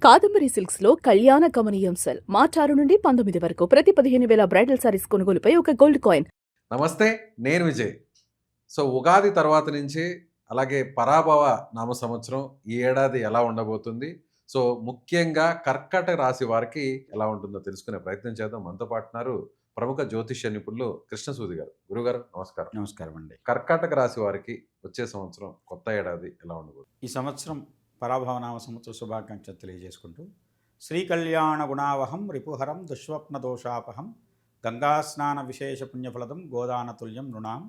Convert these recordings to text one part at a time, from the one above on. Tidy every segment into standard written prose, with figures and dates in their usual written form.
Kadambari silks లో కళ్యాణ గమనీయం cell మార్చి 6 నుండి 19 వరకు ప్రతి 15,000 బ్రైడల్ సారీస్ కొనుగోలుపై ఒక గోల్డ్ కాయిన్. నమస్తే, నేను విజయ్. సో ఉగాది తర్వాత నుంచి అలాగే పరాభవ నామ సంవత్సరం ఈ ఏడాది ఎలా ఉండబోతుంది, సో ముఖ్యంగా కర్కట రాశి వారికి ఎలా ఉంటుందో తెలుసుకునే ప్రయత్నం చేద్దాం. మనతో పాటున్నారు ప్రముఖ జ్యోతిష్య నిపుణులు కృష్ణసూది గారు. గురుగారు నమస్కారం. నమస్కారం అండి. కర్కాటక రాశి వారికి వచ్చే సంవత్సరం కొత్త ఏడాది ఎలా ఉండబోతుంది? ఈ సంవత్సరం పరాభవనామ సంవత్సర శుభాకాంక్షలు తెలియజేసుకుంటూ, శ్రీ కళ్యాణ గుణావహం రిపుహరం దుష్స్వప్న దోషాపహం గంగాస్నాన విశేష పుణ్యఫలదం గోదానతుల్యం నృణాం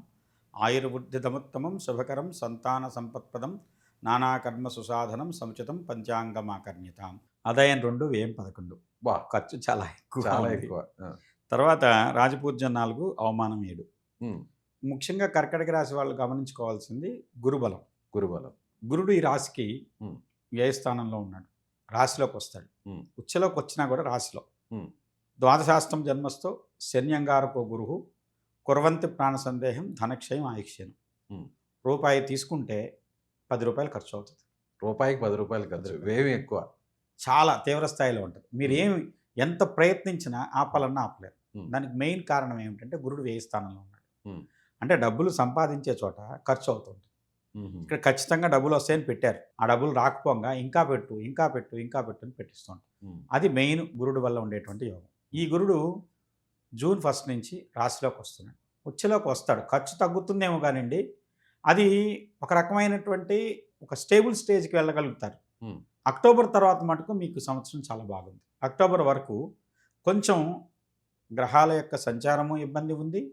ఆయుర్వృద్ధిదముత్తమం శుభకరం సంతాన సంపత్పదం నానాకర్మ సుసాధనం సముచితం పంచాంగమాకర్ణ్యతాం. ఆదాయం 2, వ్యయం 11. వా, ఖర్చు చాలా చాలా ఉంది. ఎక్కువ. తర్వాత రాజపూజ్యం 4, అవమానం 7. ఉమ్, ముఖ్యంగా కర్కటక రాశి వాళ్ళు గమనించుకోవాల్సింది గురుబలం. గురుబలం. గురుడు ఈ రాశికి ఉమ్, వ్యయస్థానంలో ఉన్నాడు, రాశిలోకి వస్తాడు. ఉమ్, ఉచ్చలోకి వచ్చినా కూడా రాశిలో ఉమ్, ద్వాదశాష్టం జన్మస్థో శన్యంగారకో గురువు కుర్వంతి ప్రాణ సందేహం ధనక్షయం ఆయుష్యం. ఉమ్. రూపాయి తీసుకుంటే 10 రూపాయలు ఖర్చు అవుతుంది. రూపాయికి 10 రూపాయలు ఖర్చు, వ్యయం ఎక్కువ. చాలా తీవ్ర స్థాయిలో ఉంటుంది. మీరు ఏమి ఎంత ప్రయత్నించినా ఆపాలన్నా ఆపలేరు. ఉమ్, దానికి మెయిన్ కారణం ఏమిటంటే గురుడు వ్యయ స్థానంలో ఉన్నాడు. ఉమ్, అంటే డబ్బులు సంపాదించే చోట ఖర్చు అవుతుంది. ఉమ్, ఇక్కడ ఖచ్చితంగా డబ్బులు వస్తాయని పెట్టారు, ఆ డబ్బులు రాకపోగా ఇంకా పెట్టు ఇంకా పెట్టు ఇంకా పెట్టు అని పెట్టిస్తూ ఉంటారు. ఉమ్, అది మెయిన్ గురుడు వల్ల ఉండేటువంటి యోగం. ఈ గురుడు జూన్ 1 నుంచి రాశిలోకి వస్తున్నాడు, ఉచ్చలోకి వస్తాడు. ఖర్చు తగ్గుతుందేమో కానివ్వండి, అది ఒక రకమైనటువంటి ఒక స్టేబుల్ స్టేజ్కి వెళ్ళగలుగుతారు. ఉమ్, అక్టోబర్ తర్వాత మటుకు మీకు సంవత్సరం చాలా బాగుంది. అక్టోబర్ వరకు కొంచెం గ్రహాల యొక్క సంచారము ఇబ్బంది ఉంది.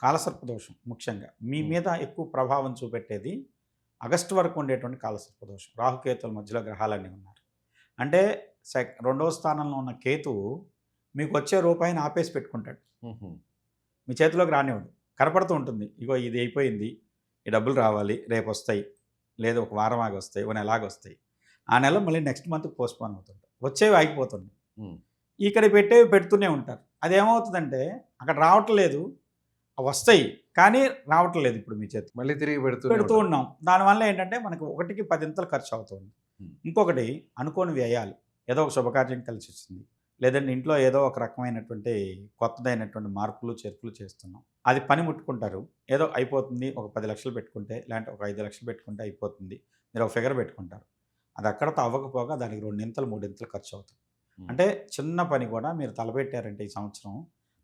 కాలసర్ప దోషం ముఖ్యంగా మీ మీద ఎక్కువ ప్రభావం చూపెట్టేది ఆగస్టు వరకు ఉండేటువంటి కాలసర్ప దోషం. రాహుకేతుల మధ్యలో గ్రహాలన్నీ ఉన్నారు. అంటే 2వ స్థానంలో ఉన్న కేతువు మీకు వచ్చే రూపాయిని ఆపేసి పెట్టుకుంటాడు, ఉమ్, మీ చేతిలోకి రానివ్వడు. కనపడుతూ ఉంటుంది, ఇగో ఇది అయిపోయింది, ఈ డబ్బులు రావాలి, రేపు వస్తాయి, లేదు ఒక వారం ఆగి వస్తాయి, ఒక నెలాగి వస్తాయి. ఆ నెల మళ్ళీ నెక్స్ట్ మంత్ పోస్ట్పోన్ అవుతుంటాయి, వచ్చేవి ఆగిపోతున్నాయి. ఉమ్, ఇక్కడ పెట్టేవి పెడుతూనే ఉంటారు. అదేమవుతుందంటే అక్కడ రావట్లేదు, అవి వస్తాయి కానీ రావట్లేదు. ఇప్పుడు మీ చేతి మళ్ళీ తిరిగి పెడుతూ ఉన్నాం. దానివల్ల ఏంటంటే మనకు 1కి 10 ఖర్చు అవుతుంది. ఇంకొకటి అనుకోని వ్యయాలు, ఏదో ఒక శుభకార్యం కలిసి వచ్చింది, లేదంటే ఇంట్లో ఏదో ఒక రకమైనటువంటి కొత్తదైనటువంటి మార్పులు చేర్పులు చేస్తున్నాం, అది పని ముట్టుకుంటారు, ఏదో అయిపోతుంది. ఒక 10 లక్షలు పెట్టుకుంటే, లేదంటే ఒక 5 లక్షలు పెట్టుకుంటే అయిపోతుంది, మీరు ఒక ఫిగర్ పెట్టుకుంటారు. అది అక్కడతో అవ్వకపోగా దానికి 2 3 ఖర్చు అవుతుంది. అంటే చిన్న పని కూడా మీరు తలపెట్టారంటే ఈ సంవత్సరం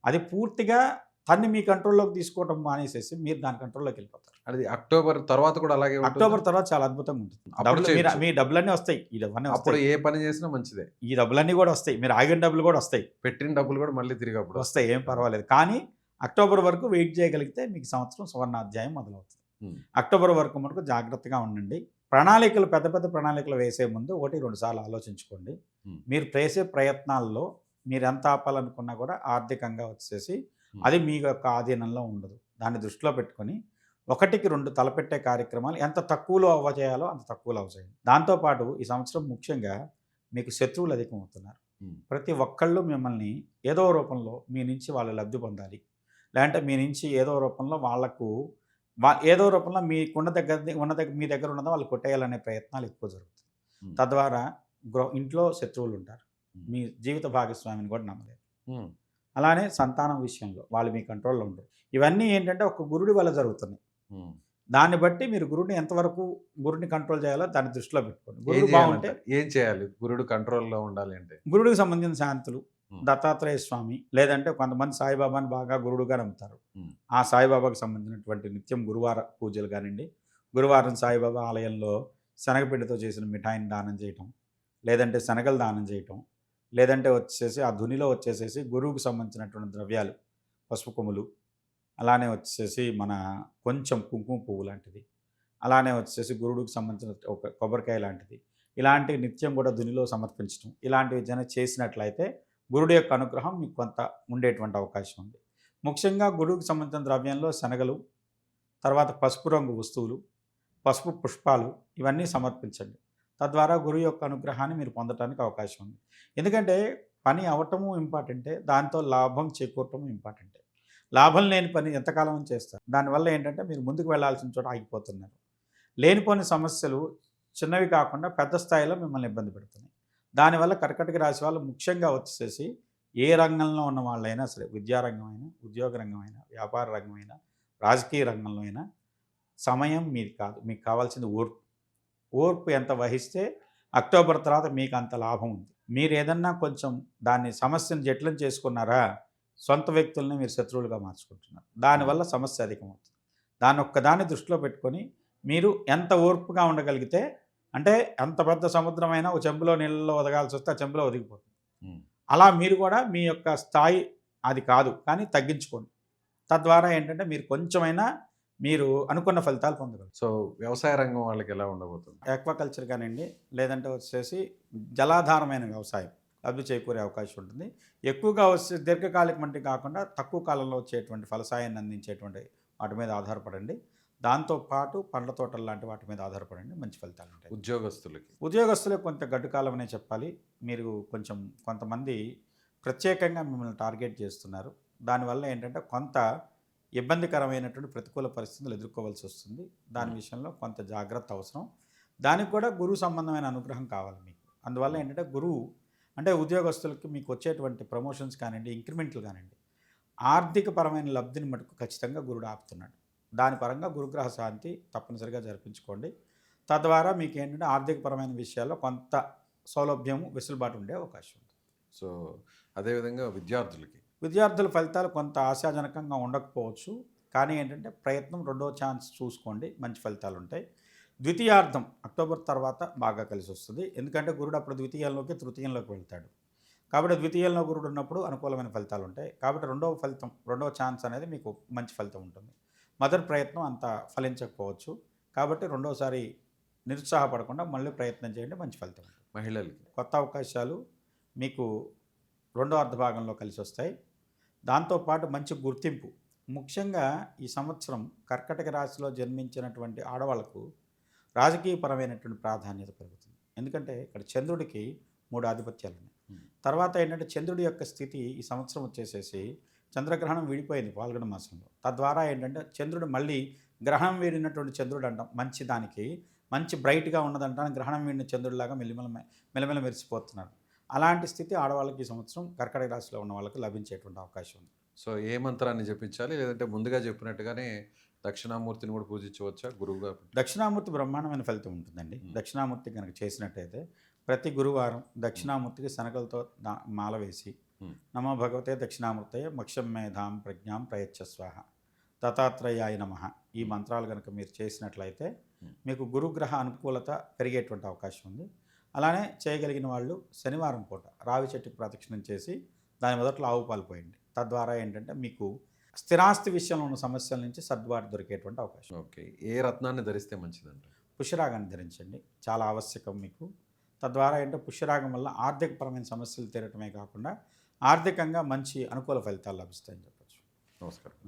అది పూర్తిగా తన్ని మీ కంట్రోల్లోకి తీసుకోవడం మానేసేసి మీరు దాని కంట్రోల్లోకి వెళ్ళిపోతారు. అది అక్టోబర్ తర్వాత కూడా అలాగే ఉంటుందా? అక్టోబర్ తర్వాత చాలా అద్భుతంగా ఉంటుంది. అప్పుడు డబ్బులు చేయొచ్చు. మీ డబ్బులన్నీ వస్తాయి, ఇవన్నీ అప్పుడు వస్తాయి, ఏ పని చేసినా మంచిదే. ఈ డబ్బులన్నీ కూడా వస్తాయి, మీరు ఆగిన డబ్బులు కూడా వస్తాయి, పెట్టిన డబ్బులు కూడా మళ్ళీ తిరిగి అప్పుడు వస్తాయి, ఏం పర్వాలేదు. కానీ అక్టోబర్ వరకు వెయిట్ చేయగలిగితే మీకు సంవత్సరం సువర్ణాధ్యాయం మొదలవుతుంది. ఉమ్, అక్టోబర్ వరకు మటుకు జాగ్రత్తగా ఉండండి. ప్రణాళికలు పెద్ద పెద్ద ప్రణాళికలు వేసే ముందు 1-2 సార్లు ఆలోచించుకోండి. ఉమ్, మీరు చేసే ప్రయత్నాల్లో మీరు ఎంత ఆపాలనుకున్నా కూడా ఆర్థికంగా వచ్చేసి ఉమ్, అది మీ యొక్క ఆధీనంలో ఉండదు. దాన్ని దృష్టిలో పెట్టుకొని 1కి 2 తలపెట్టే కార్యక్రమాలు ఎంత తక్కువలో అవ్వచేయాలో అంత తక్కువలో అవ్వచేయండి. దాంతోపాటు ఈ సంవత్సరం ముఖ్యంగా మీకు శత్రువులు అధికమవుతున్నారు. ఉమ్, ప్రతి ఒక్కళ్ళు మిమ్మల్ని ఏదో రూపంలో మీ నుంచి వాళ్ళు లబ్ధి పొందాలి, లేదంటే మీ నుంచి ఏదో రూపంలో వాళ్లకు ఏదో రూపంలో మీకున్న మీ దగ్గర ఉన్నదో వాళ్ళు కొట్టేయాలనే ప్రయత్నాలు ఎక్కువ జరుగుతాయి. ఉమ్, తద్వారా ఇంట్లో శత్రువులు ఉంటారు, ఉమ్, మీ జీవిత భాగస్వామిని కూడా నమ్మలేరు. ఉమ్, అలానే సంతానం విషయంలో వాళ్ళు మీ కంట్రోల్లో ఉండరు. ఇవన్నీ ఏంటంటే ఒక గురుడి వల్ల జరుగుతున్నాయి. ఉమ్. దాన్ని బట్టి మీరు గురుడిని ఎంతవరకు కంట్రోల్ చేయాలో దాన్ని దృష్టిలో పెట్టుకోండి. ఏం గురుడు బాగుంటే చేయాలంటారు? ఏం చేయాలి గురుడు కంట్రోల్లో ఉండాలి అంటే? గురుడికి సంబంధించిన శాంతులు, ఉమ్, దత్తాత్రేయ స్వామి, లేదంటే కొంతమంది సాయిబాబాని బాగా గురుడుగా నమ్ముతారు. ఉమ్, ఆ సాయిబాబాకి సంబంధించినటువంటి నిత్యం గురువార పూజలు కానివ్వండి, గురువారం సాయిబాబా ఆలయంలో శనగపిండితో చేసిన మిఠాయిని దానం చేయటం, లేదంటే శనగలు దానం చేయటం, లేదంటే వచ్చేసి ఆ ధునిలో వచ్చేసేసి గురువుకు సంబంధించినటువంటి ద్రవ్యాలు, పసుపు కొమ్ములు, అలానే వచ్చేసి మన కొంచెం కుంకుమ పువ్వు లాంటిది, అలానే వచ్చేసి గురువుకి సంబంధించిన ఒక కొబ్బరికాయ లాంటిది, ఇలాంటివి నిత్యం కూడా ధునిలో సమర్పించడం, ఇలాంటివి చేసినట్లయితే గురుడు యొక్క అనుగ్రహం మీకు కొంత ఉండేటువంటి అవకాశం ఉంది. ముఖ్యంగా గురువుకి సంబంధించిన ద్రవ్యంలో శనగలు, తర్వాత పసుపు రంగు వస్తువులు, పసుపు పుష్పాలు ఇవన్నీ సమర్పించండి. తద్వారా గురువు యొక్క అనుగ్రహాన్ని మీరు పొందడానికి అవకాశం ఉంది. ఎందుకంటే పని అవటము ఇంపార్టెంటే, దాంతో లాభం చేకూరటము ఇంపార్టెంటే. లాభం లేని పని ఎంతకాలం చేస్తారు? దానివల్ల ఏంటంటే మీరు ముందుకు వెళ్ళాల్సిన చోట ఆగిపోతున్నారు. లేనిపోని సమస్యలు చిన్నవి కాకుండా పెద్ద స్థాయిలో మిమ్మల్ని ఇబ్బంది పెడుతున్నాయి. దానివల్ల కర్కాటక రాశి వాళ్ళు ముఖ్యంగా వచ్చేసేసి ఏ రంగంలో ఉన్న వాళ్ళైనా సరే, విద్యారంగం అయినా, ఉద్యోగ రంగం అయినా, వ్యాపార రంగం అయినా, రాజకీయ రంగంలో అయినా సమయం మీది కాదు. మీకు కావాల్సింది ఓర్పు. ఓర్పు ఎంత వహిస్తే అక్టోబర్ తర్వాత మీకు అంత లాభం ఉంది. మీరు ఏదన్నా కొంచెం దాన్ని సమస్యను జటిలం చేసుకున్నారా, సొంత వ్యక్తుల్ని మీరు శత్రువులుగా మార్చుకుంటున్నారు. దానివల్ల సమస్య అధికమవుతుంది. దాన్ని ఒక్కదాన్ని దృష్టిలో పెట్టుకొని మీరు ఎంత ఓర్పుగా ఉండగలిగితే, అంటే ఎంత పెద్ద సముద్రమైనా ఒక చెంబులో నీళ్ళలో ఒదగాల్సి వస్తే ఆ చెంబులో ఒదిగిపోతుంది. ఉమ్. అలా మీరు కూడా మీ యొక్క స్థాయి అది కాదు కానీ తగ్గించుకోండి. తద్వారా ఏంటంటే మీరు కొంచెమైనా మీరు అనుకున్న ఫలితాలు పొందగలరు. సో వ్యవసాయ రంగం వాళ్ళకి ఎలా ఉండబోతుంది? ఆక్వాకల్చర్ కానివ్వండి, లేదంటే వచ్చేసి జలాధారమైన వ్యవసాయం లబ్ధి చేకూరే అవకాశం ఉంటుంది. ఎక్కువగా వచ్చే దీర్ఘకాలిక వంటి కాకుండా తక్కువ కాలంలో వచ్చేటువంటి ఫలసాయాన్ని అందించేటువంటి వాటి మీద ఆధారపడండి. దాంతోపాటు పండ్ల తోటలు లాంటి వాటి మీద ఆధారపడండి, మంచి ఫలితాలు ఉంటాయి. ఉద్యోగస్తులకు కొంత గడ్డు కాలం అనే చెప్పాలి. మీరు కొంతమంది ప్రత్యేకంగా మిమ్మల్ని టార్గెట్ చేస్తున్నారు. దానివల్ల ఏంటంటే కొంత ఇబ్బందికరమైనటువంటి ప్రతికూల పరిస్థితులు ఎదుర్కోవాల్సి వస్తుంది. దాని విషయంలో కొంత జాగ్రత్త అవసరం. దానికి కూడా గురువు సంబంధమైన అనుగ్రహం కావాలి మీకు. అందువల్ల ఏంటంటే గురువు అంటే ఉద్యోగస్తులకి మీకు వచ్చేటువంటి ప్రమోషన్స్ కానివ్వండి, ఇంక్రిమెంట్లు కానివ్వండి, ఆర్థికపరమైన లబ్ధిని మటుకు ఖచ్చితంగా గురుడు ఆపుతున్నాడు. దాని పరంగా గురుగ్రహ శాంతి తప్పనిసరిగా జరిపించుకోండి. తద్వారా మీకు ఏంటంటే ఆర్థికపరమైన విషయాల్లో కొంత సౌలభ్యము, వెసులుబాటు ఉండే అవకాశం ఉంది. సో అదేవిధంగా విద్యార్థుల ఫలితాలు కొంత ఆశాజనకంగా ఉండకపోవచ్చు. కానీ ఏంటంటే ప్రయత్నం, రెండో ఛాన్స్ చూసుకోండి, మంచి ఫలితాలు ఉంటాయి. ద్వితీయార్థం అక్టోబర్ తర్వాత బాగా కలిసి వస్తుంది. ఎందుకంటే గురుడు అప్పుడు ద్వితీయంలోకి, తృతీయంలోకి వెళ్తాడు. కాబట్టి ద్వితీయంలో గురుడు ఉన్నప్పుడు అనుకూలమైన ఫలితాలు ఉంటాయి. కాబట్టి రెండవ ఛాన్స్ అనేది మీకు మంచి ఫలితం ఉంటుంది. మొదటి ప్రయత్నం అంత ఫలించకపోవచ్చు. కాబట్టి రెండోసారి నిరుత్సాహపడకుండా మళ్ళీ ప్రయత్నం చేయండి, మంచి ఫలితం ఉంటుంది. మహిళలకి కొత్త అవకాశాలు మీకు రెండో అర్ధభాగంలో కలిసి వస్తాయి. దాంతోపాటు మంచి గుర్తింపు. ముఖ్యంగా ఈ సంవత్సరం కర్కటక రాశిలో జన్మించినటువంటి ఆడవాళ్లకు రాజకీయపరమైనటువంటి ప్రాధాన్యత పెరుగుతుంది. ఎందుకంటే ఇక్కడ చంద్రుడికి 3 ఆధిపత్యాలు ఉన్నాయి. తర్వాత ఏంటంటే చంద్రుడి యొక్క స్థితి ఈ సంవత్సరం వచ్చేసేసి చంద్రగ్రహణం వీడిపోయింది పాల్గొన మాసంలో. తద్వారా ఏంటంటే చంద్రుడు మళ్ళీ గ్రహణం వీడినటువంటి చంద్రుడు అంటాం, మంచి దానికి మంచి బ్రైట్గా ఉన్నదంటాను. గ్రహణం వీడిన చంద్రుడిలాగా మెల్లమెల్ల మెరిసిపోతున్నారు. అలాంటి స్థితి ఆడవాళ్ళకి ఈ సంవత్సరం కర్కటక రాశిలో ఉన్న వాళ్ళకి లభించేటువంటి అవకాశం ఉంది. సో ఏ మంత్రాన్ని జపించాలి, లేదంటే ముందుగా చెప్పినట్టుగానే దక్షిణామూర్తిని కూడా పూజించవచ్చా గురువుగా? దక్షిణామూర్తి బ్రహ్మాండమైన ఫలితం ఉంటుందండి. దక్షిణామూర్తి కనుక చేసినట్టయితే ప్రతి గురువారం దక్షిణామూర్తికి శనగలతో మాల వేసి నమో భగవతే దక్షిణామూర్తయే మక్షం మేధాం ప్రజ్ఞాం ప్రయచ్చ స్వాహ దత్తాత్రేయాయ నమః ఈ మంత్రాలు కనుక మీరు చేసినట్లయితే మీకు గురుగ్రహ అనుకూలత పెరిగేటువంటి అవకాశం ఉంది. అలానే చేయగలిగిన వాళ్ళు శనివారం పూట రావి చెట్టుకు ప్రదక్షిణం చేసి దాని మొదట్లో ఆవు పాలు పోయండి. తద్వారా ఏంటంటే మీకు స్థిరాస్తి విషయంలో ఉన్న సమస్యల నుంచి సర్దుబాటు దొరికేటువంటి అవకాశం. ఓకే, ఏ రత్నాన్ని ధరిస్తే మంచిదంట? పుష్యరాగాన్ని ధరించండి, చాలా ఆవశ్యకం మీకు. తద్వారా ఏంటంటే పుష్యరాగం వల్ల ఆర్థికపరమైన సమస్యలు తీరటమే కాకుండా ఆర్థికంగా మంచి అనుకూల ఫలితాలు లభిస్తాయని చెప్పచ్చు. నమస్కారం.